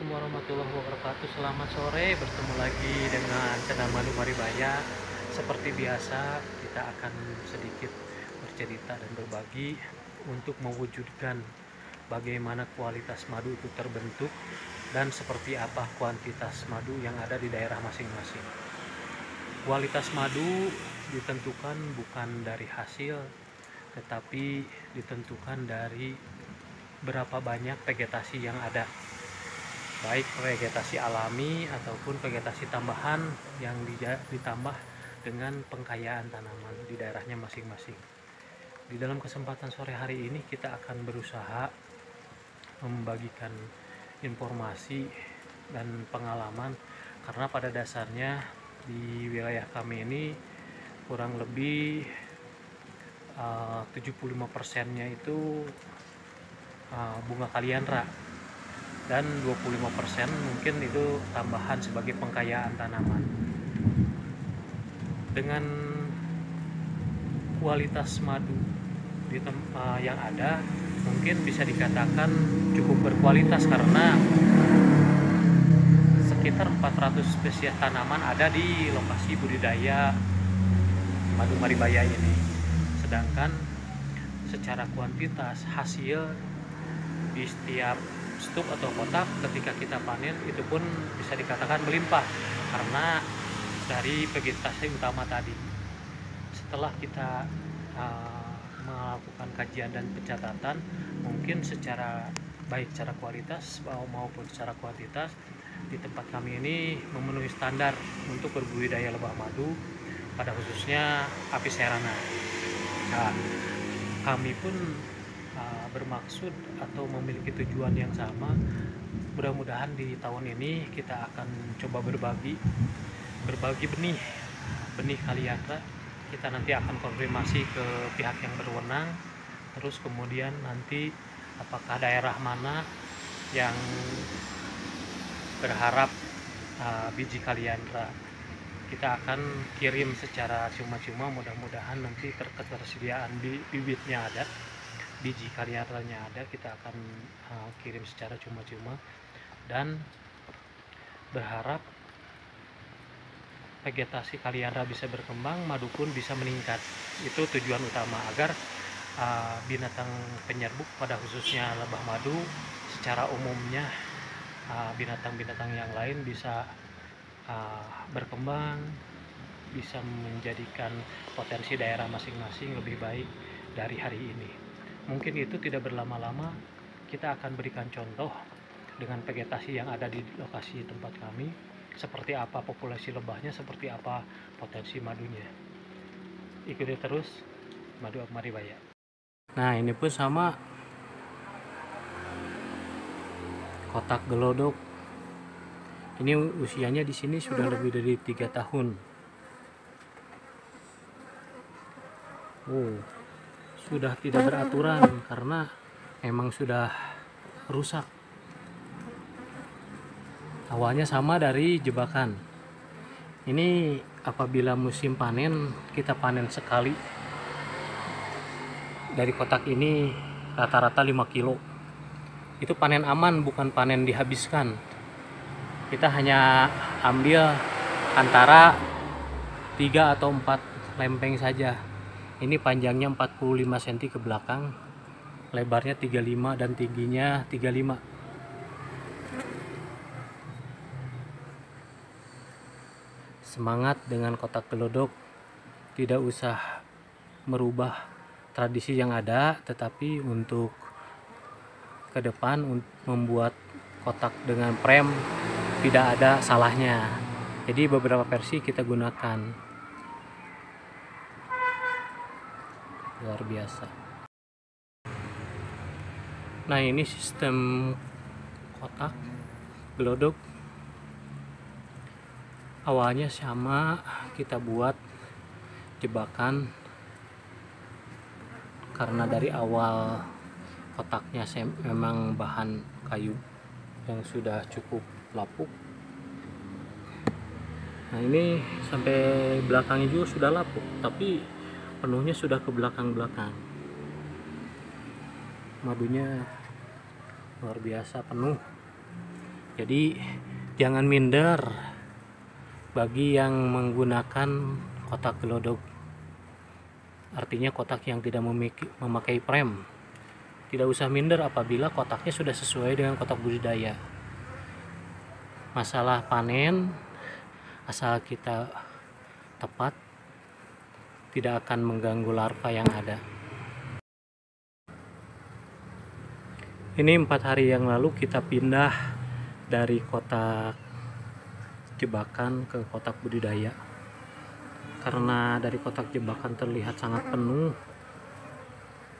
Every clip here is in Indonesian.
Assalamualaikum warahmatullahi wabarakatuh. Selamat sore, bertemu lagi dengan Channel Madu Maribaya. Seperti biasa, kita akan sedikit bercerita dan berbagi untuk mewujudkan bagaimana kualitas madu itu terbentuk dan seperti apa kuantitas madu yang ada di daerah masing-masing. Kualitas madu ditentukan bukan dari hasil, tetapi ditentukan dari berapa banyak vegetasi yang ada, baik vegetasi alami ataupun vegetasi tambahan yang ditambah dengan pengkayaan tanaman di daerahnya masing-masing. Di dalam kesempatan sore hari ini kita akan berusaha membagikan informasi dan pengalaman, karena pada dasarnya di wilayah kami ini kurang lebih 75%-nya itu bunga kaliandra, dan 25% mungkin itu tambahan sebagai pengkayaan tanaman. Dengan kualitas madu yang ada, mungkin bisa dikatakan cukup berkualitas, karena sekitar 400 spesies tanaman ada di lokasi budidaya madu maribaya ini. Sedangkan secara kuantitas hasil di setiap stuk atau kotak ketika kita panen itu pun bisa dikatakan melimpah karena dari vegetasi utama tadi. Setelah kita melakukan kajian dan pencatatan, mungkin secara baik secara kualitas maupun secara kuantitas di tempat kami ini memenuhi standar untuk berbudidaya lebah madu, pada khususnya Apis cerana. Nah, kami pun bermaksud atau memiliki tujuan yang sama. Mudah-mudahan di tahun ini kita akan coba berbagi benih kaliandra. Kita nanti akan konfirmasi ke pihak yang berwenang, terus kemudian nanti apakah daerah mana yang berharap biji kaliandra, kita akan kirim secara cuma-cuma. Mudah-mudahan nanti ketersediaan bibitnya ada, biji kaliandranya ada, kita akan kirim secara cuma-cuma dan berharap vegetasi kaliandra bisa berkembang, madu pun bisa meningkat. Itu tujuan utama, agar binatang penyerbuk pada khususnya lebah madu, secara umumnya binatang-binatang yang lain bisa berkembang, bisa menjadikan potensi daerah masing-masing lebih baik dari hari ini. Mungkin itu tidak berlama-lama, kita akan berikan contoh dengan vegetasi yang ada di lokasi tempat kami, seperti apa populasi lebahnya, seperti apa potensi madunya. Ikuti terus Madu Maribaya. Nah, ini pun sama kotak gelodok. Ini usianya di sini sudah lebih dari 3 tahun. Sudah tidak beraturan karena memang sudah rusak. Awalnya sama dari jebakan. Ini apabila musim panen, kita panen sekali. Dari kotak ini rata-rata 5 kilo. Itu panen aman, bukan panen dihabiskan. Kita hanya ambil antara 3 atau 4 lempeng saja. Ini panjangnya 45 cm ke belakang, lebarnya 35 dan tingginya 35. Semangat dengan kotak gelodok, tidak usah merubah tradisi yang ada, tetapi untuk ke depan membuat kotak dengan prem tidak ada salahnya. Jadi beberapa versi kita gunakan. Luar biasa. Nah, ini sistem kotak gelodok. Awalnya sama, kita buat jebakan karena dari awal kotaknya memang bahan kayu yang sudah cukup lapuk. Nah, ini sampai belakangnya juga sudah lapuk, tapi penuhnya sudah ke belakang-belakang. Madunya luar biasa penuh. Jadi jangan minder bagi yang menggunakan kotak gelodok, artinya kotak yang tidak memakai prem. Tidak usah minder apabila kotaknya sudah sesuai dengan kotak budidaya. Masalah panen, asal kita tepat, tidak akan mengganggu larva yang ada. Ini 4 hari yang lalu kita pindah dari kotak jebakan ke kotak budidaya. Karena dari kotak jebakan terlihat sangat penuh,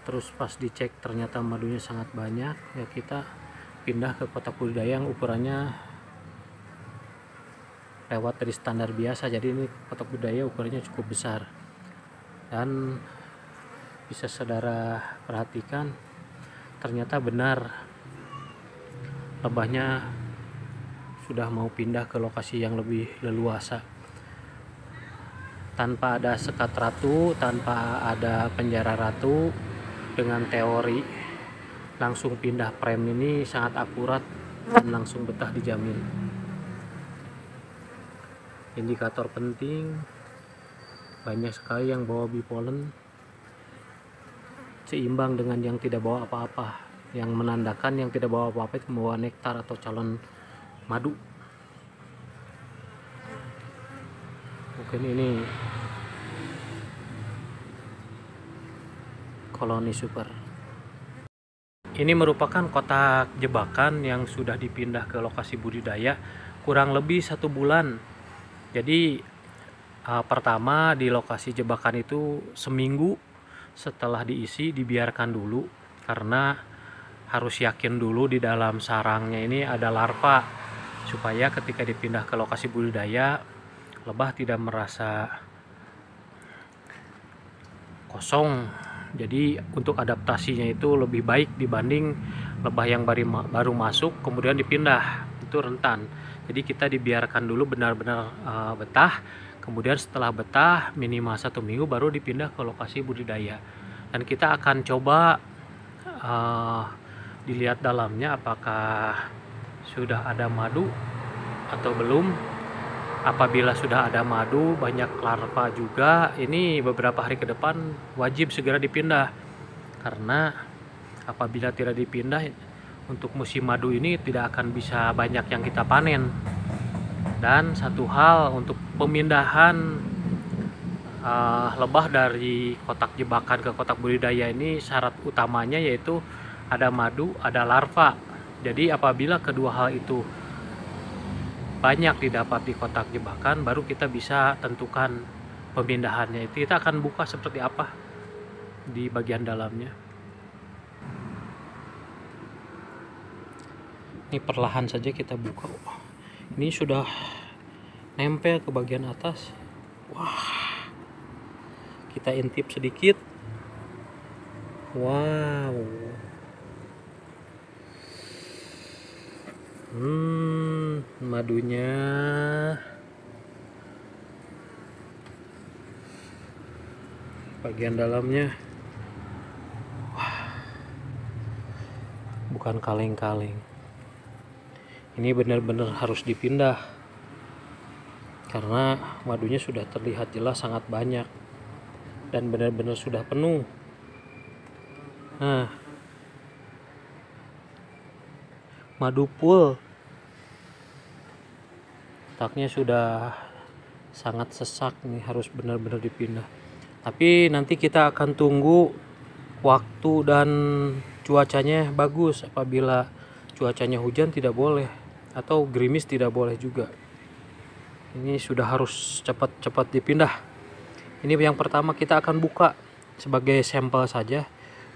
terus pas dicek ternyata madunya sangat banyak, ya kita pindah ke kotak budidaya yang ukurannya lewat dari standar biasa. Jadi ini kotak budidaya ukurannya cukup besar, dan bisa saudara perhatikan ternyata benar lebahnya sudah mau pindah ke lokasi yang lebih leluasa. Tanpa ada sekat ratu, tanpa ada penjara ratu, dengan teori langsung pindah prem ini sangat akurat dan langsung betah dijamin. Indikator penting, banyak sekali yang bawa bipolen seimbang dengan yang tidak bawa apa-apa, yang menandakan yang tidak bawa apa-apa itu membawa nektar atau calon madu. Mungkin ini koloni super. Ini merupakan kotak jebakan yang sudah dipindah ke lokasi budidaya kurang lebih 1 bulan. Jadi pertama di lokasi jebakan itu seminggu setelah diisi dibiarkan dulu, karena harus yakin dulu di dalam sarangnya ini ada larva, supaya ketika dipindah ke lokasi budidaya lebah tidak merasa kosong. Jadi untuk adaptasinya itu lebih baik dibanding lebah yang baru masuk kemudian dipindah, itu rentan. Jadi kita dibiarkan dulu benar-benar betah. Kemudian setelah betah minimal 1 minggu baru dipindah ke lokasi budidaya. Dan kita akan coba dilihat dalamnya apakah sudah ada madu atau belum. Apabila sudah ada madu, banyak larva juga, ini beberapa hari ke depan wajib segera dipindah. Karena apabila tidak dipindah, untuk musim madu ini tidak akan bisa banyak yang kita panen. Dan satu hal, untuk pemindahan lebah dari kotak jebakan ke kotak budidaya ini syarat utamanya yaitu ada madu, ada larva. Jadi apabila kedua hal itu banyak didapat di kotak jebakan, baru kita bisa tentukan pemindahannya. Itu kita akan buka seperti apa di bagian dalamnya. Ini perlahan saja kita buka. Ini sudah nempel ke bagian atas. Wah, kita intip sedikit. Wow. Madunya bagian dalamnya. Wah, bukan kaleng-kaleng. Ini benar-benar harus dipindah karena madunya sudah terlihat jelas sangat banyak dan benar-benar sudah penuh. Nah, madu full, kotaknya sudah sangat sesak nih, harus benar-benar dipindah. Tapi nanti kita akan tunggu waktu dan cuacanya bagus. Apabila cuacanya hujan tidak boleh, atau gerimis tidak boleh juga. Ini sudah harus cepat-cepat dipindah. Ini yang pertama kita akan buka sebagai sampel saja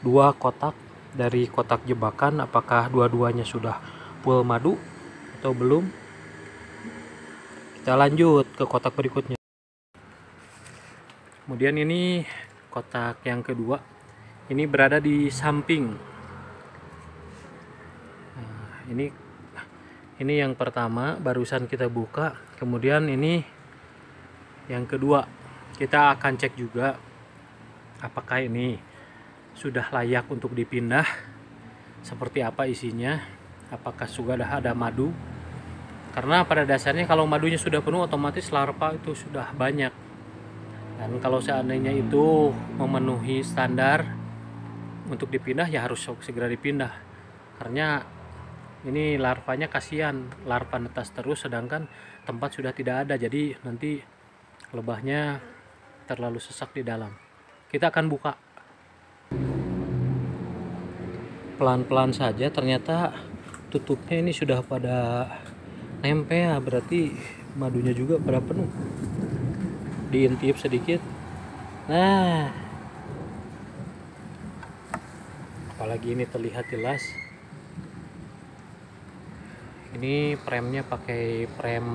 2 kotak dari kotak jebakan, apakah dua-duanya sudah full madu atau belum. Kita lanjut ke kotak berikutnya. Kemudian ini kotak yang kedua, ini berada di samping. Nah, ini yang pertama barusan kita buka. Kemudian ini yang kedua, kita akan cek juga apakah ini sudah layak untuk dipindah, seperti apa isinya, apakah sudah ada madu Karena pada dasarnya kalau madunya sudah penuh otomatis larva itu sudah banyak. Dan kalau seandainya itu memenuhi standar untuk dipindah ya harus segera dipindah. Karena ini larvanya kasihan, larva netas terus sedangkan tempat sudah tidak ada. Jadi nanti lebahnya terlalu sesak di dalam. Kita akan buka. Pelan-pelan saja, ternyata tutupnya ini sudah pada nempel, berarti madunya juga pada penuh. Diintip sedikit. Nah, apalagi ini terlihat jelas. Ini premnya pakai prem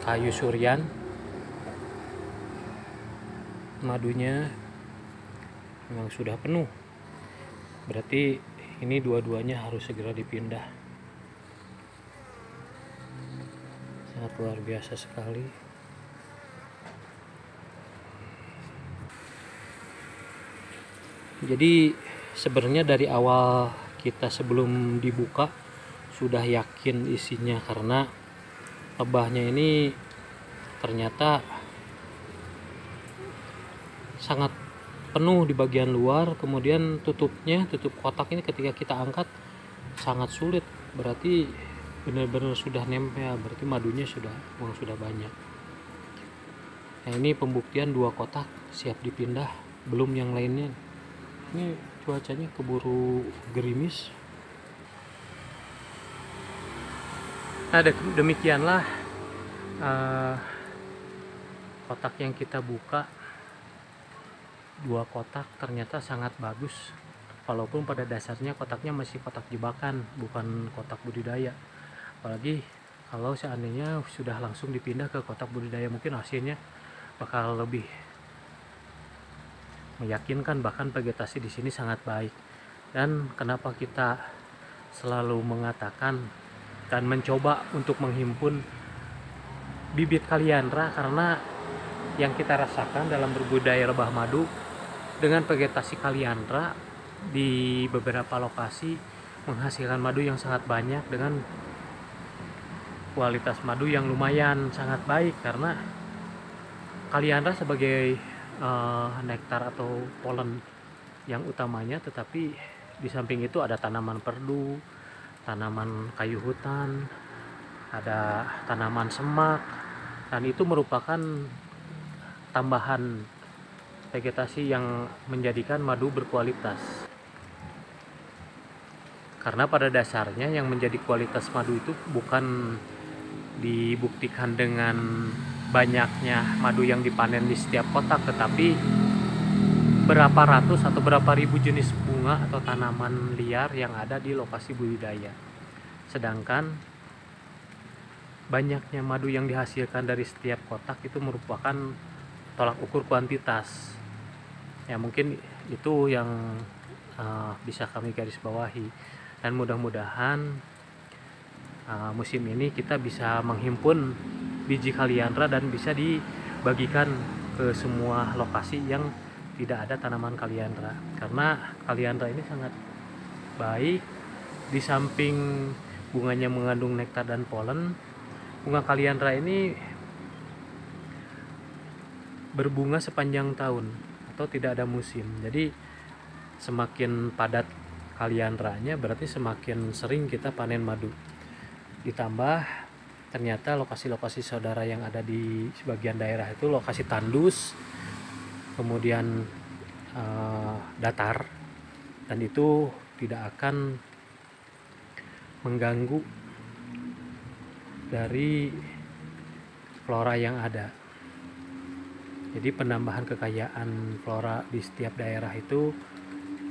kayu surian. Madunya memang sudah penuh. Berarti ini dua-duanya harus segera dipindah. Sangat luar biasa sekali. Jadi sebenarnya dari awal kita sebelum dibuka sudah yakin isinya, karena lebahnya ini ternyata sangat penuh di bagian luar. Kemudian tutupnya, tutup kotak ini ketika kita angkat sangat sulit, berarti benar-benar sudah nempel, berarti madunya sudah banyak. Nah, ini pembuktian 2 kotak siap dipindah, belum yang lainnya. Ini cuacanya keburu gerimis. Nah, demikianlah kotak yang kita buka. 2 kotak ternyata sangat bagus, walaupun pada dasarnya kotaknya masih kotak jebakan, bukan kotak budidaya. Apalagi kalau seandainya sudah langsung dipindah ke kotak budidaya, mungkin hasilnya bakal lebih meyakinkan, bahkan vegetasi di sini sangat baik. Dan kenapa kita selalu mengatakan dan mencoba untuk menghimpun bibit kaliandra, karena yang kita rasakan dalam berbudidaya lebah madu dengan vegetasi kaliandra di beberapa lokasi menghasilkan madu yang sangat banyak dengan kualitas madu yang lumayan sangat baik. Karena kaliandra sebagai nektar atau polen yang utamanya, tetapi di samping itu ada tanaman perdu, tanaman kayu hutan, ada tanaman semak, dan itu merupakan tambahan vegetasi yang menjadikan madu berkualitas. Karena pada dasarnya yang menjadi kualitas madu itu bukan dibuktikan dengan banyaknya madu yang dipanen di setiap kotak, tetapi berapa ratus atau berapa ribu jenis bunga atau tanaman liar yang ada di lokasi budidaya. Sedangkan banyaknya madu yang dihasilkan dari setiap kotak itu merupakan tolak ukur kuantitas. Ya, mungkin itu yang bisa kami garis bawahi, dan mudah-mudahan musim ini kita bisa menghimpun biji kaliandra dan bisa dibagikan ke semua lokasi yang tidak ada tanaman kaliandra. Karena kaliandra ini sangat baik, di samping bunganya mengandung nektar dan polen, bunga kaliandra ini berbunga sepanjang tahun atau tidak ada musim. Jadi semakin padat kaliandranya berarti semakin sering kita panen madu. Ditambah ternyata lokasi-lokasi saudara yang ada di sebagian daerah itu lokasi tandus, kemudian datar, dan itu tidak akan mengganggu dari flora yang ada. Jadi penambahan kekayaan flora di setiap daerah itu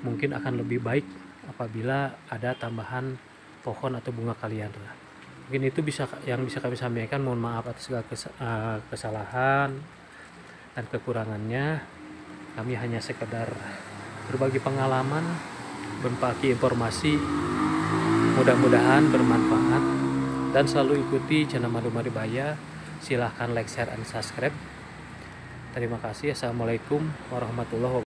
mungkin akan lebih baik apabila ada tambahan pohon atau bunga kaliandra. Mungkin itu yang bisa kami sampaikan. Mohon maaf atas segala kesalahan dan kekurangannya. Kami hanya sekedar berbagi pengalaman, berbagi informasi. Mudah-mudahan bermanfaat, dan selalu ikuti channel Madu Maribaya. Silahkan like, share, and subscribe. Terima kasih. Assalamualaikum warahmatullahi wabarakatuh.